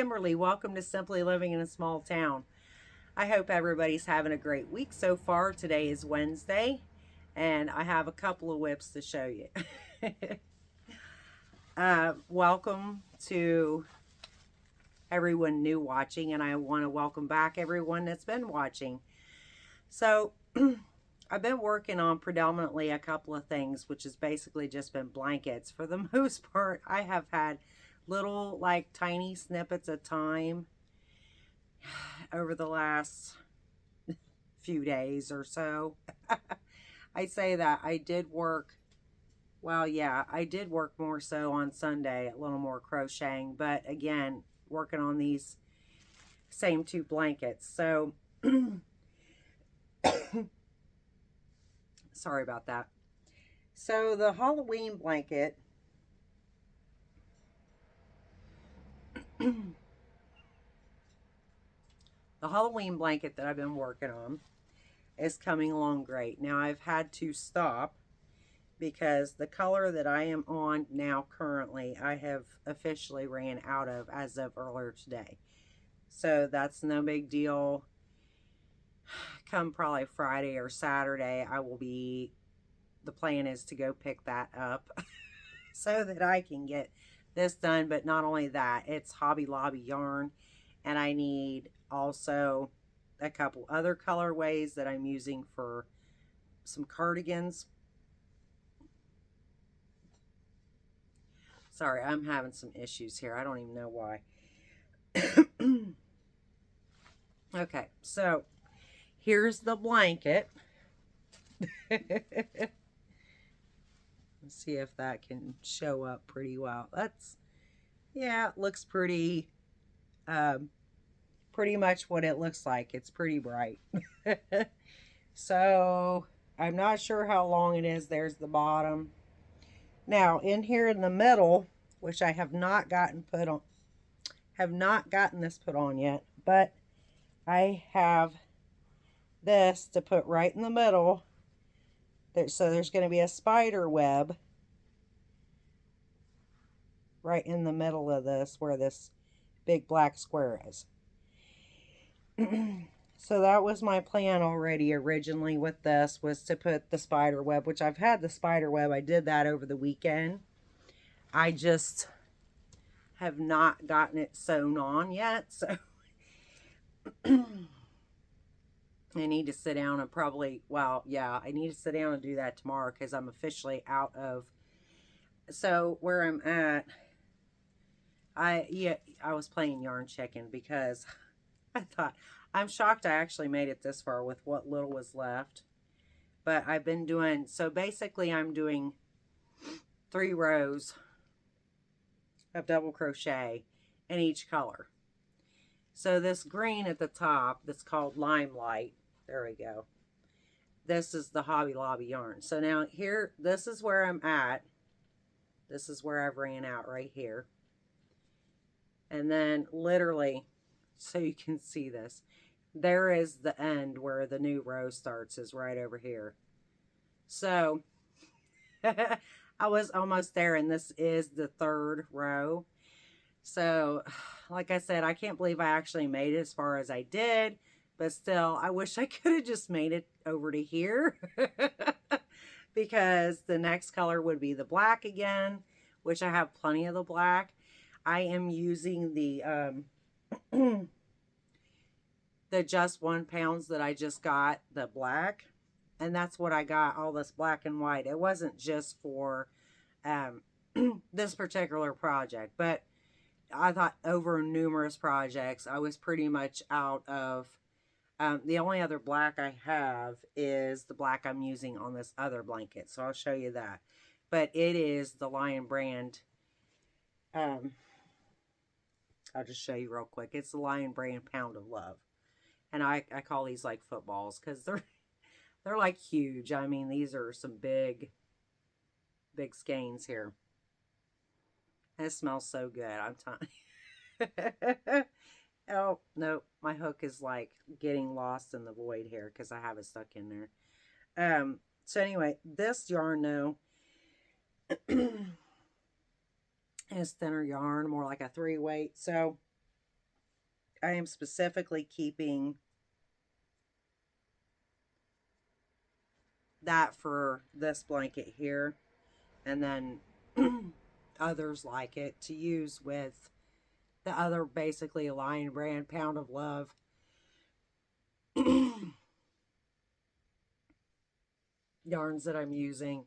Kimberly. Welcome to Simply Living in a Small Town. I hope everybody's having a great week so far. Today is Wednesday, and I have a couple of WIPS to show you. Welcome to everyone new watching, and I want to welcome back everyone that's been watching. So, I've been working on predominantly a couple of things, which has basically just been blankets. For the most part, I have had little, like, tiny snippets of time over the last few days or so. I say that I did work, well, yeah, I did work more so on Sunday, a little more crocheting, but again, working on these same two blankets. So, sorry about that. So the Halloween blanket, the Halloween blanket that I've been working on is coming along great. Now I've had to stop because the color that I am on now currently, I have officially ran out of as of earlier today. So that's no big deal. Come probably Friday or Saturday, the plan is to go pick that up so that I can get this done. But not only that, it's Hobby Lobby yarn, and I need also a couple other colorways that I'm using for some cardigans. Sorry, I'm having some issues here. I don't even know why. Okay, so here's the blanket. Let's see if that can show up pretty well. Yeah, it looks pretty much what it looks like. It's pretty bright. So I'm not sure how long it is. There's the bottom. Now in here in the middle, which I have not gotten this put on yet, but I have this to put right in the middle. So there's going to be a spider web right in the middle of this, where this big black square is. So that was my plan already originally with this, was to put the spider web, which I've had the spider web. I did that over the weekend. I just have not gotten it sewn on yet. So I need to sit down and I need to sit down and do that tomorrow, because I'm officially out of. So where I'm at, I was playing yarn chicken because I thought, I'm shocked I actually made it this far with what little was left. But I've been doing, so basically I'm doing 3 rows of double crochet in each color. So this green at the top, that's called Limelight, there we go. This is the Hobby Lobby yarn. So now here, this is where I'm at. This is where I've ran out right here. And then literally, so you can see this, there is the end where the new row starts, is right over here. So I was almost there, and this is the 3rd row. So like I said, I can't believe I actually made it as far as I did, but still, I wish I could have just made it over to here because the next color would be the black again, which I have plenty of the black. I am using the the Just 1 pounds that I just got, the black, and that's what I got, all this black and white. It wasn't just for this particular project, but I thought over numerous projects I was pretty much out of. The only other black I have is the black I'm using on this other blanket, so I'll show you that. But it is the Lion brand. I'll just show you real quick. It's the Lion brand Pound of Love. And I call these like footballs, because they're like huge. I mean, these are some big skeins here. And it smells so good, I'm telling you. Oh, no, my hook is like getting lost in the void here because I have it stuck in there. So anyway, this yarn though is thinner yarn, more like a 3 weight. So I am specifically keeping that for this blanket here, and then others like it to use with the other, basically a Lion brand Pound of Love yarns that I'm using.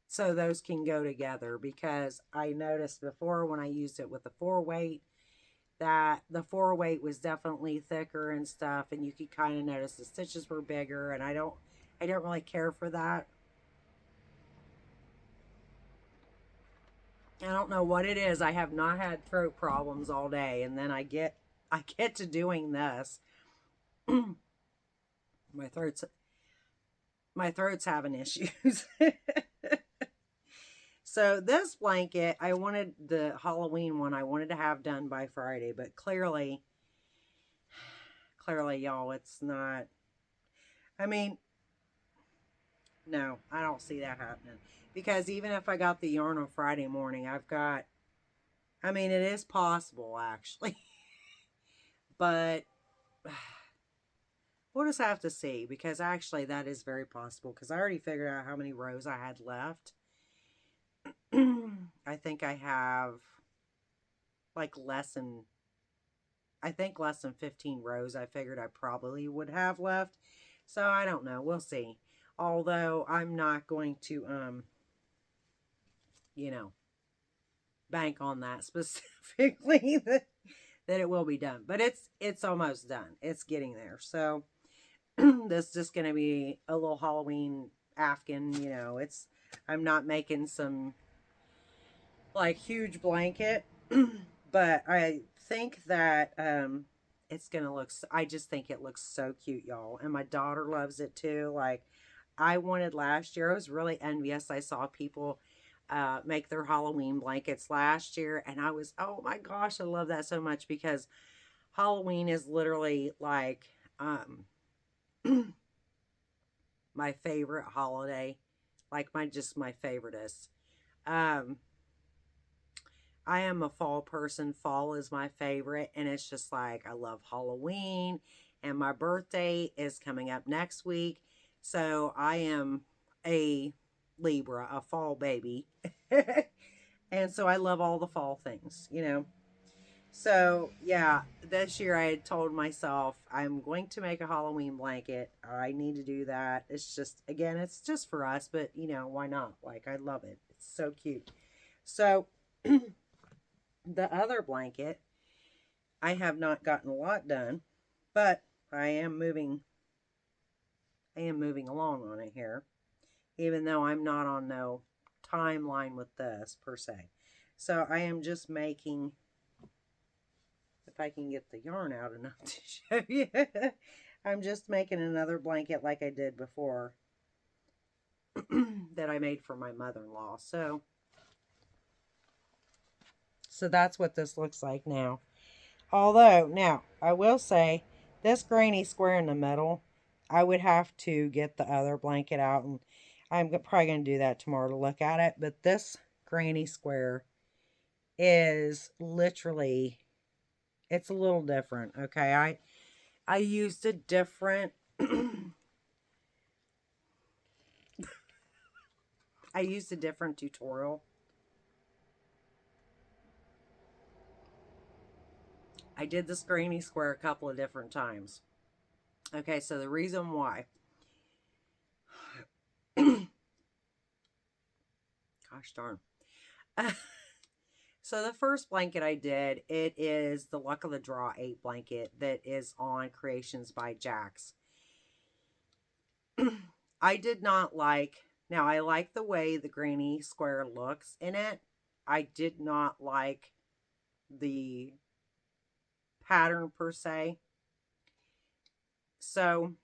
So those can go together, because I noticed before when I used it with the 4-weight that the 4-weight was definitely thicker and stuff, and you could kind of notice the stitches were bigger, and I don't really care for that. I don't know what it is. I have not had throat problems all day, and then I get to doing this. my throat's having issues. So this blanket, I wanted the Halloween one, I wanted to have done by Friday, but clearly y'all, it's not. I mean, no, I don't see that happening, because even if I got the yarn on Friday morning, I mean, it is possible actually, but we'll just have to see, because actually that is very possible, because I already figured out how many rows I had left. I think I have like less than 15 rows I figured I probably would have left. So I don't know. We'll see. Although I'm not going to, you know, bank on that specifically that it will be done. But it's almost done. It's getting there. So this is just going to be a little Halloween Afghan, you know. I'm not making some like huge blanket, but I think that it's gonna look, I just think it looks so cute, y'all, and my daughter loves it too. Like, I wanted last year, I was really envious. I saw people make their Halloween blankets last year, and I was, oh my gosh, I love that so much, because Halloween is literally like my favorite holiday, like my favoriteest. I am a fall person. Fall is my favorite, and it's just like I love Halloween, and my birthday is coming up next week. So I am a Libra, a fall baby. And so I love all the fall things, you know. So, yeah, this year I had told myself I'm going to make a Halloween blanket. I need to do that. It's just, again, it's just for us, but, you know, why not? Like, I love it. It's so cute. So, the other blanket, I have not gotten a lot done, but I am moving along on it here, even though I'm not on no timeline with this per se. So I am just making, if I can get the yarn out enough to show you, I'm just making another blanket like I did before that I made for my mother-in-law. So that's what this looks like now. Although, now, I will say, this granny square in the middle, I would have to get the other blanket out, and I'm probably going to do that tomorrow to look at it. But this granny square is literally, it's a little different, okay? I used a different, I used a different tutorial. I did this granny square a couple of different times. Okay, so the reason why, gosh darn. So the first blanket I did, it is the Luck of the Draw 8 blanket that is on Creations by Jax. I did not like, now I like the way the granny square looks in it. I did not like the pattern per se. So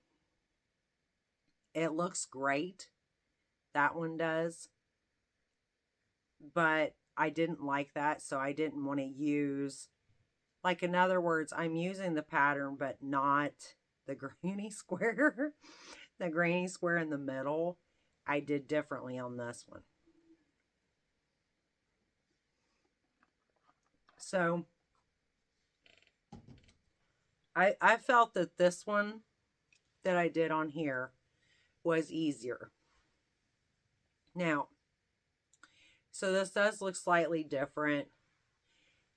it looks great. That one does. But I didn't like that, so I didn't want to use, like, in other words, I'm using the pattern, but not the granny square. The granny square in the middle, I did differently on this one. So, I felt that this one that I did on here was easier. Now, so this does look slightly different.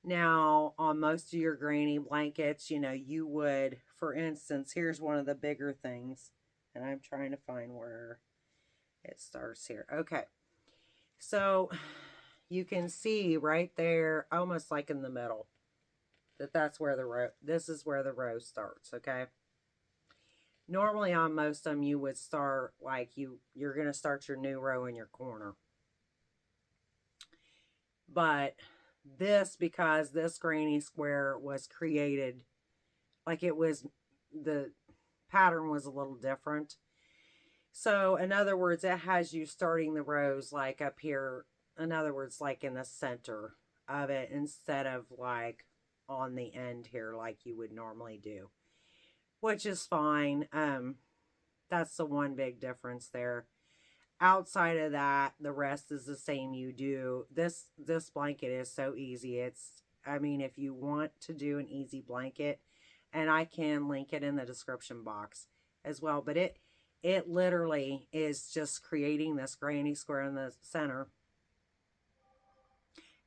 Now, on most of your granny blankets, you know, you would, for instance, here's one of the bigger things, and I'm trying to find where it starts here. Okay. So you can see right there, almost like in the middle, that that's where the row, this is where the row starts. Okay. Normally on most of them, you would start like you're going to start your new row in your corner. But this, because this granny square was created, like it was, the pattern was a little different. So in other words, it has you starting the rows like up here, in other words, like in the center of it instead of like on the end here like you would normally do, which is fine. That's the one big difference there. Outside of that, the rest is the same. You do this blanket is so easy. It's, I mean, if you want to do an easy blanket, and I can link it in the description box as well, but it literally is just creating this granny square in the center,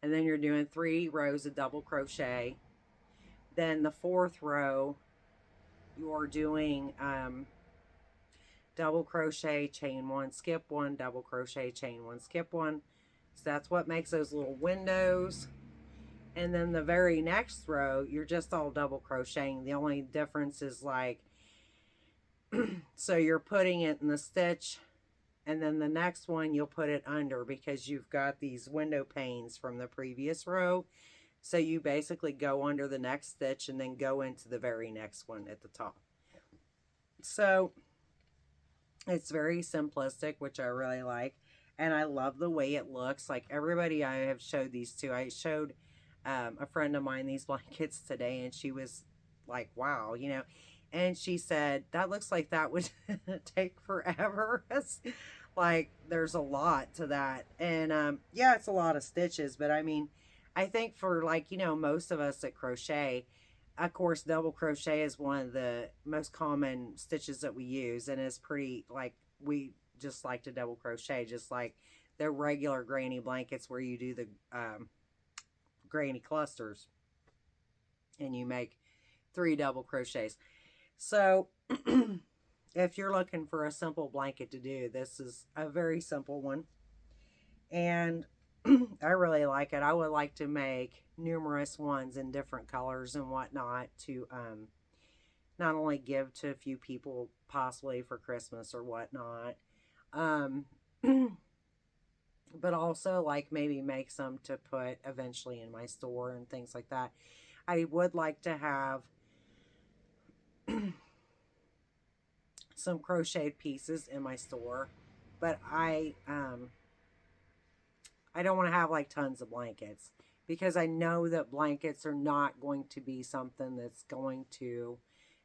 and then you're doing 3 rows of double crochet. Then the 4th row you're doing double crochet, chain 1, skip 1, double crochet, chain 1, skip 1. So that's what makes those little windows. And then the very next row, you're just all double crocheting. The only difference is like, so you're putting it in the stitch, and then the next one you'll put it under because you've got these window panes from the previous row. So you basically go under the next stitch and then go into the very next one at the top. So it's very simplistic, which I really like. And I love the way it looks. Like everybody I have showed these to, I showed a friend of mine these blankets today, and she was like, wow, you know. And she said, that looks like that would take forever. Like, there's a lot to that. And yeah, it's a lot of stitches. But I mean, I think for like, you know, most of us that crochet, of course, double crochet is one of the most common stitches that we use, and it's pretty, like, we just like to double crochet, just like the regular granny blankets where you do the granny clusters and you make 3 double crochets. So if you're looking for a simple blanket to do, this is a very simple one, and I really like it. I would like to make numerous ones in different colors and whatnot to not only give to a few people possibly for Christmas or whatnot, but also like maybe make some to put eventually in my store and things like that. I would like to have some crocheted pieces in my store, but I don't want to have like tons of blankets because I know that blankets are not going to be something that's going to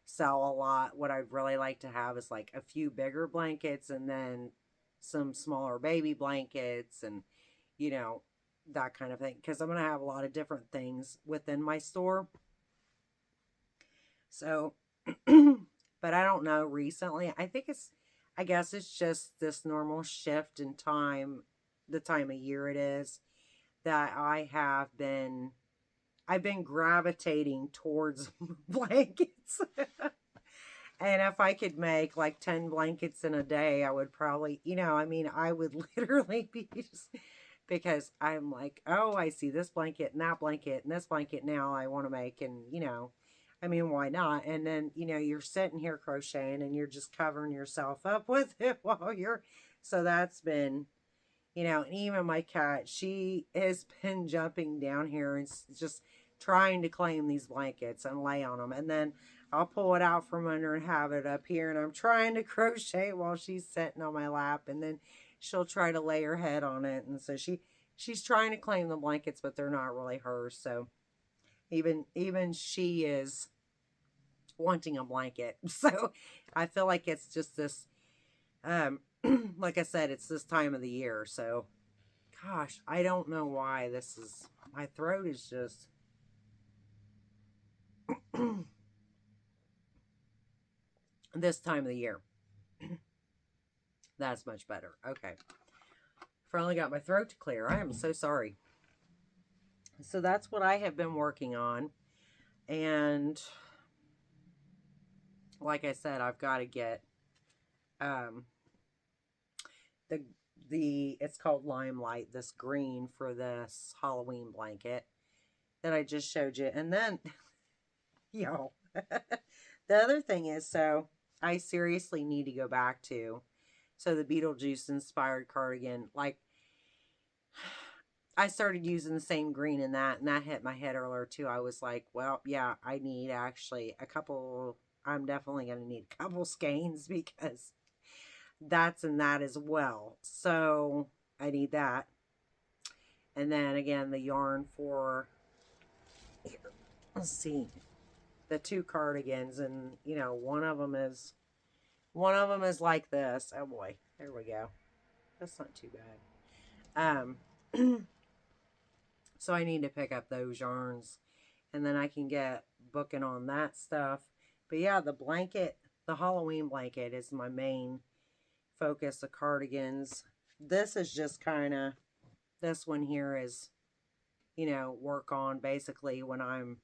sell a lot. What I'd really like to have is like a few bigger blankets and then some smaller baby blankets and, you know, that kind of thing. Because I'm going to have a lot of different things within my store. So, but I don't know recently. I guess it's just this normal shift in time, the time of year it is, that I've been gravitating towards blankets. And if I could make like 10 blankets in a day, I would probably, you know, I mean, I would literally be just, because I'm like, oh, I see this blanket and that blanket and this blanket now I want to make. And, you know, I mean, why not? And then, you know, you're sitting here crocheting and you're just covering yourself up with it while you're, so that's been, you know, and even my cat, she has been jumping down here and just trying to claim these blankets and lay on them. And then I'll pull it out from under and have it up here. And I'm trying to crochet while she's sitting on my lap. And then she'll try to lay her head on it. And so she's trying to claim the blankets, but they're not really hers. So even she is wanting a blanket. So I feel like it's just this, like I said, it's this time of the year. So, gosh, I don't know why this is, my throat is just, this time of the year. That's much better. Okay. Finally got my throat to clear. I am so sorry. So that's what I have been working on. And like I said, I've got to get um, the it's called Limelight, this green for this Halloween blanket that I just showed you. And then, yo, the other thing is, so I seriously need to go back to, so the Beetlejuice inspired cardigan, like, I started using the same green in that, and that hit my head earlier too. I was like, well, yeah, I need actually a couple, I'm definitely going to need a couple skeins because that's in that as well. So I need that. And then again, the yarn for, here, let's see, the two cardigans, and you know, one of them is like this. Oh boy, there we go. That's not too bad. So I need to pick up those yarns, and then I can get booking on that stuff. But yeah, the blanket, the Halloween blanket is my main focus of cardigans. This is just kind of, this one here is, you know, work on basically when I'm,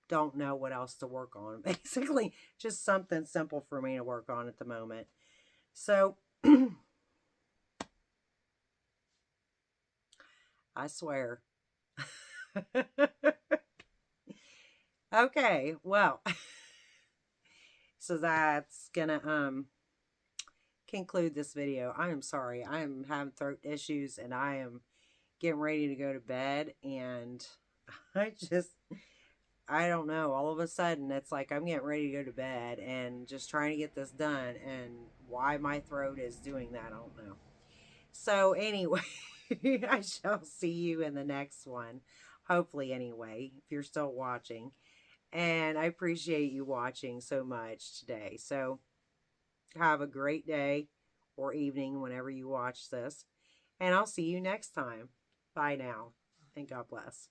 don't know what else to work on. Basically, just something simple for me to work on at the moment. So, I swear. Okay, well, so that's gonna conclude this video. I am sorry. I am having throat issues and I am getting ready to go to bed, and I don't know, all of a sudden it's like I'm getting ready to go to bed and just trying to get this done, and why my throat is doing that, I don't know. So anyway, I shall see you in the next one. Hopefully anyway, if you're still watching. And I appreciate you watching so much today. So have a great day or evening whenever you watch this. And I'll see you next time. Bye now. And God bless.